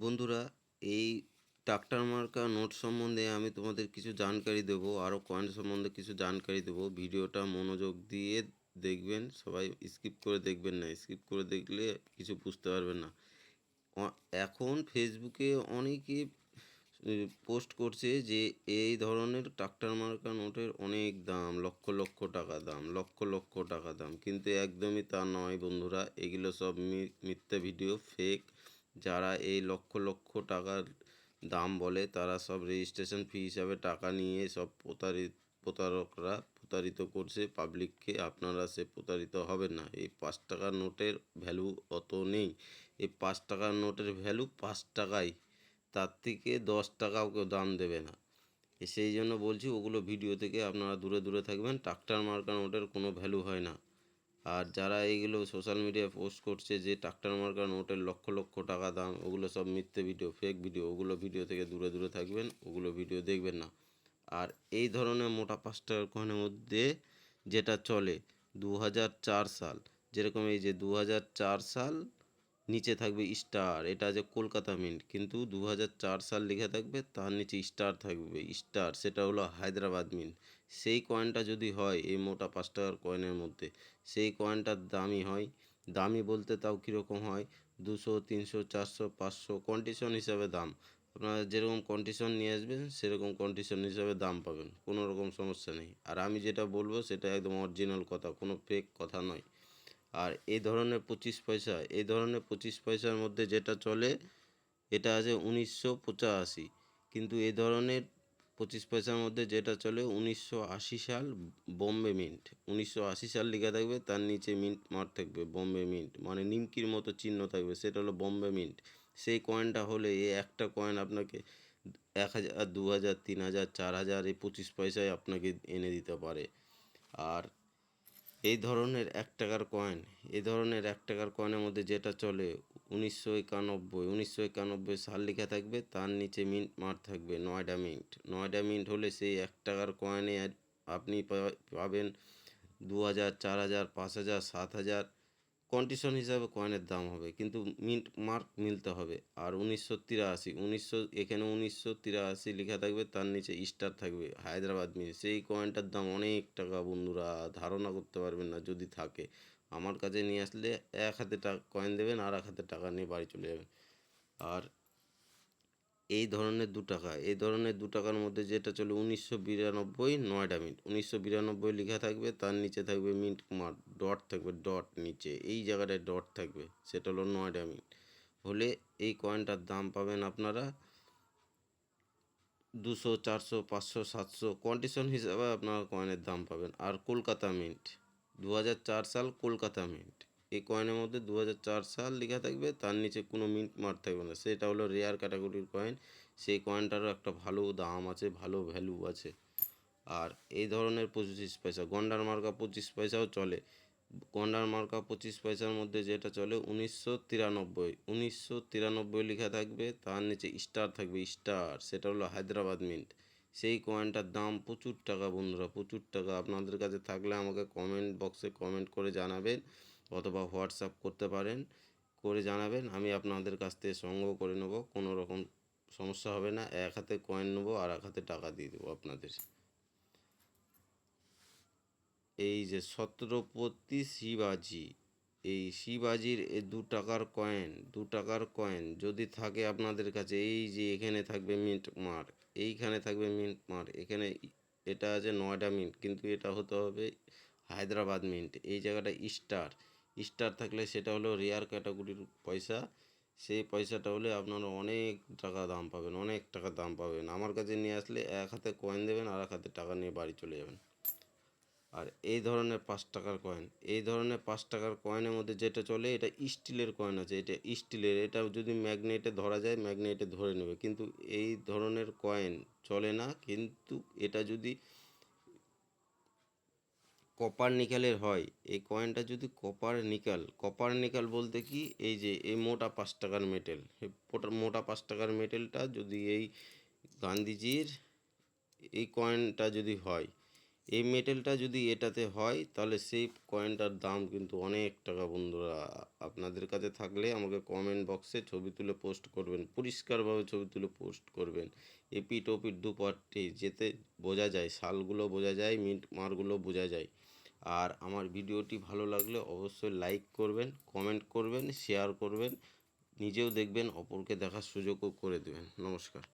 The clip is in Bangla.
বন্ধুরা, এই ট্রাক্টর মার্কা নোট সম্বন্ধে আমি তোমাদের কিছু জানকারি দেবো, আরও কয়েন সম্বন্ধে কিছু জানকারি দেবো। ভিডিওটা মনোযোগ দিয়ে দেখবেন, সবাই স্কিপ করে দেখবেন না। স্কিপ করে দেখলে কিছু বুঝতে পারবেন না। এখন ফেসবুকে অনেকে পোস্ট করছে যে এই ধরনের ট্রাক্টর মার্কা নোটের অনেক দাম, লক্ষ লক্ষ টাকা দাম, লক্ষ লক্ষ টাকা দাম। কিন্তু একদমই তা নয় বন্ধুরা, এগুলো সব মিথ্যা ভিডিও, ফেক। যারা এই লক্ষ লক্ষ টাকার দাম বলে তারা সব রেজিস্ট্রেশন ফি হিসাবে টাকা নিয়ে সব প্রতারকরা প্রতারিত করছে পাবলিককে। আপনারা সে প্রতারিত হবেন না। এই 5 টাকার নোটের ভ্যালু অত নেই। এই 5 টাকার নোটের ভ্যালু 5 টাকাই, তার থেকে 10 টাকাও কেউ দাম দেবে না। সেই জন্য বলছি, ওগুলো ভিডিও থেকে আপনারা দূরে দূরে থাকবেন। ট্রাক্টর মার্কা নোটের কোনো ভ্যালু হয় না। আর যারা এইগুলো সোশ্যাল মিডিয়ায় পোস্ট করছে যে ট্রাক্টর মার্কা নোটের লক্ষ লক্ষ টাকা দাম, ওগুলো সব মিথ্যে ভিডিও, ফেক ভিডিও। ওগুলো ভিডিও থেকে দূরে দূরে থাকবেন, ওগুলো ভিডিও দেখবেন না। আর এই ধরনের মোটা 5 টাকার কয়েনের মধ্যে যেটা চলে 2004 সাল, যেরকম এই যে 2004 সাল, নিচে থাকবে স্টার, এটা যে কলকাতা মিন্ট, কিন্তু 2004 সাল লেখা থাকবে, তার নিচে স্টার থাকবে, স্টার, সেটা হলো হায়দ্রাবাদ মিন্ট। সেই কয়েনটা যদি হয় এই মোটা 5 টাকার কয়েনের মধ্যে, সেই কয়েনটার দামই হয়। দামি বলতে তাও কীরকম হয়, 200, 300, 400, 500 কন্ডিশন হিসাবে দাম। আপনারা যেরকম কন্ডিশন নিয়ে আসবেন সেরকম কন্ডিশন হিসাবে দাম পাবেন, কোনো রকম সমস্যা নেই। আর আমি যেটা বলবো সেটা একদম অরিজিনাল কথা, কোনো ফেক কথা নয়। আর এই ধরনের 25 পয়সা, এই ধরনের 25 পয়সার মধ্যে যেটা চলে, এটা আছে 1985। কিন্তু এই ধরনের 25 পয়সার মধ্যে যেটা চলে 1980 সাল, বোম্বে মিন্ট। 1980 সাল লেখা থাকবে, তার নিচে মিন্ট মার্ক থাকবে বোম্বে মিন্ট, মানে নিমকির মতো চিহ্ন থাকবে, সেটা হলো বোম্বে মিন্ট। সেই কয়েনটা হলে এই একটা কয়েন আপনাকে 1000, 2000, 3000, 4000 এই 25 পয়সায় আপনাকে এনে দিতে পারে। আর এই ধরনের 1 টাকার কয়েন, এই ধরনের 1 টাকার কয়েনের মধ্যে যেটা চলে 1991, 1991 সাল লেখা থাকবে, তার নিচে মিন্ট মার্ক থাকবে নয়ডা মিন্ট। নয়ডা মিন্ট হলে সেই 1 টাকার কয়েনে আপনি পাবেন 2000, 4000, 5000, 7000 কন্ডিশন হিসাবে কয়েনের দাম হবে, কিন্তু মিন্ট মার্ক মিলতে হবে। আর 1983, এখানে 1983 লেখা থাকবে, তার নিচে স্টার থাকবে, হায়দ্রাবাদ মিন্ট। সেই কয়েনটার দাম অনেক টাকা বন্ধুরা, ধারণা করতে পারবেন না যদি থাকে। আমার কাছে নিয়ে আসলে এক হাতে কয়েন দেবেন, আর এক হাতে টাকা নিয়ে বাড়ি চলে যাবেন। আর এই ধরনের 2 টাকা, এই ধরনের 2 টাকার মধ্যে যেটা চলে 1992 নয়ডা মিন্ট। 1992 লেখা থাকবে, তার নিচে থাকবে মিন্ট মার্ক, ডট থাকবে, ডট নিচে এই জায়গাটায় ডট থাকবে, সেটা হলো নয়ডা মিন্ট। হলে এই কয়েনটার দাম পাবেন আপনারা 200, 400, 500, 700 কন্ডিশন হিসাবে আপনারা কয়েনের দাম পাবেন। আর কলকাতা মিন্ট, 2004 সাল কলকাতা মিন্ট, এই কয়েনের মধ্যে 2004 সাল লেখা থাকবে, তার নিচে কোনো মিন্ট মার্ক থাকবে না, সেটা হলো রেয়ার ক্যাটাগরির কয়েন। সেই কয়েনটারও একটা ভালো দাম আছে, ভালো ভ্যালু আছে। আর এই ধরনের 25 পয়সা, গন্ডার মার্কা 25 পয়সাও চলে। গন্ডার মার্কা 25 পয়সার মধ্যে যেটা চলে 1993, 1993 লেখা থাকবে, তার নিচে স্টার থাকবে, স্টার, সেটা হলো হায়দ্রাবাদ মিন্ট। সেই কয়েনটার দাম প্রচুর টাকা বন্ধুরা, প্রচুর টাকা। আপনাদের কাছে থাকলে আমাকে কমেন্ট বক্সে কমেন্ট করে জানাবেন, অথবা হোয়াটসঅ্যাপ করতে পারেন, করে জানাবেন। আমি আপনাদের কাছ থেকে সংগ্রহ করে নেব, কোনো রকম সমস্যা হবে না। এক হাতে কয়েন নেবো আর এক হাতে টাকা দিয়ে দেবো আপনাদের। এই যে ছত্রপতি শিবাজি, এই শিবাজির এই 2 টাকার কয়েন, 2 টাকার কয়েন যদি থাকে আপনাদের কাছে, এই যে এখানে থাকবে মিন্ট মার্ক, এইখানে থাকবে মিন্ট মার্ক, এখানে এটা আছে নয়ডা মিন্ট, কিন্তু এটা হতে হবে হায়দ্রাবাদ মিন্ট। এই জায়গাটা স্টার, স্টার থাকলে সেটা হলো রেয়ার ক্যাটাগরির পয়সা। সেই পয়সাটা হলে আপনারা অনেক টাকা দাম পাবেন, অনেক টাকা দাম পাবেন। আমার কাছে নিয়ে আসলে এক হাতে কয়েন দেবেন, আর এক হাতে টাকা নিয়ে বাড়ি চলে যাবেন। আর এই ধরনের 5 টাকার কয়েন, এই ধরনের 5 টাকার কয়েনের মধ্যে যেটা চলে, এটা স্টিলের কয়েন আছে, এটা স্টিলের, এটা যদি ম্যাগনেটে ধরা যায় ম্যাগনেটে ধরে নেবে, কিন্তু এই ধরনের কয়েন চলে না। কিন্তু এটা যদি কপার নিকেলের হয়, এই কয়েনটা যদি কপার নিকেল বলতে কি, এই যে এই মোটা 5 টাকার মেটেল, এই মোটা 5 টাকার মেটেলটা যদি এই গান্ধীজির এই কয়েনটা যদি হয়, এই মেটেলটা যদি এটাতে হয় তাহলে সেই কয়েনটার দাম কিন্তু অনেক টাকা। বন্ধুরা, আপনাদের কাছে থাকলে আমাকে কমেন্ট বক্সে ছবি তুলে পোস্ট করবেন, পরিষ্কারভাবে ছবি তুলে পোস্ট করবেন। এপিট ওপিট দুপাট্টি যেতে বোঝা যায়, শালগুলো বোঝা যায়, মিন্ট মারগুলো বোঝা যায়। আর আমার ভিডিওটি ভালো লাগলে অবশ্যই লাইক করবেন, কমেন্ট করবেন, শেয়ার করবেন, নিজেও দেখবেন, অপরকে দেখার সুযোগও করে দেবেন। নমস্কার।